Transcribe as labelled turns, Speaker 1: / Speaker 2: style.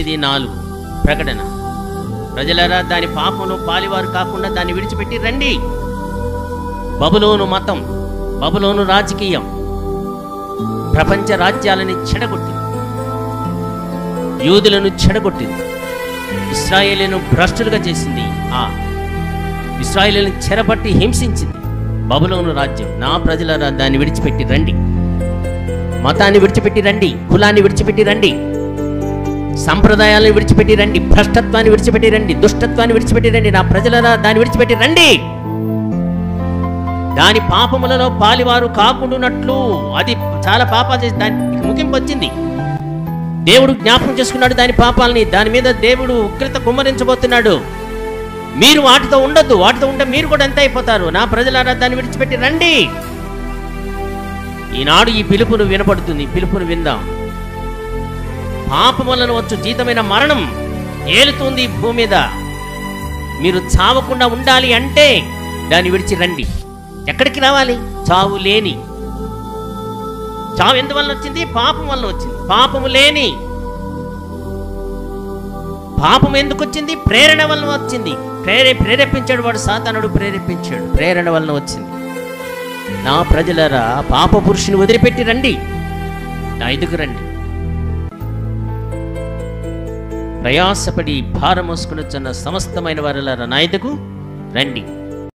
Speaker 1: 8:4 ప్రకటన. ప్రజలారా, దాని పాపమును పాలివారు కాకుండా దాన్ని విడిచిపెట్టి రండి. బబులోను మతం, బబులోను రాజకీయం ప్రపంచ రాజ్యాలని చెడగొట్టింది, యూదులను చెడగొట్టింది, ఇశ్రాయేలును భ్రష్టులుగా చేసింది, ఇశ్రాయేలును చెరపట్టి హింసించింది బబులోను రాజ్యం. నా ప్రజలారా, దాన్ని విడిచిపెట్టి రండి. మతాన్ని విడిచిపెట్టి రండి, కులాన్ని విడిచిపెట్టి రండి, సంప్రదాయాలను విడిచిపెట్టి రండి, భ్రష్టత్వాన్ని విడిచిపెట్టి రండి, దుష్టత్వాన్ని విడిచిపెట్టి రండి. నా ప్రజలారా, దాన్ని విడిచిపెట్టి రండి. దాని పాపములలో పాలివారు కాకుండానట్లు, అది చాలా పాపాలు చేసి దానికి ముగింపు వచ్చింది. దేవుడు జ్ఞాపకం చేసుకున్నాడు దాని పాపాలని. దాని మీద దేవుడు ఉగ్రత కుమ్మరించబోతున్నాడు. మీరు వాటితో ఉండొద్దు. వాటితో ఉంటే మీరు కూడా ఎంత అయిపోతారు. నా ప్రజలారా, దాన్ని విడిచిపెట్టి రండి. ఈనాడు ఈ పిలుపును వినపడుతుంది. పిలుపును విందాం. పాపం వలన వచ్చు జీతమైన మరణం ఏలుతుంది భూమి మీద. మీరు చావకుండా ఉండాలి అంటే దాన్ని విడిచి రండి. ఎక్కడికి రావాలి? చావు లేని. చావు ఎందువల్ల వచ్చింది? పాపం వల్ల వచ్చింది. పాపము లేని. పాపం ఎందుకు వచ్చింది? ప్రేరణ వలన వచ్చింది. ప్రేరేపించాడు వాడు, సాతానుడు ప్రేరేపించాడు. ప్రేరణ వలన వచ్చింది. నా ప్రజలారా, పాప పురుషుని వదిలిపెట్టి రండి, నా ఎదుగు రండి. ప్రయాసపడి భారం మోసుకుని సమస్తమైన వారలారా, నా ఎదుగు రండి.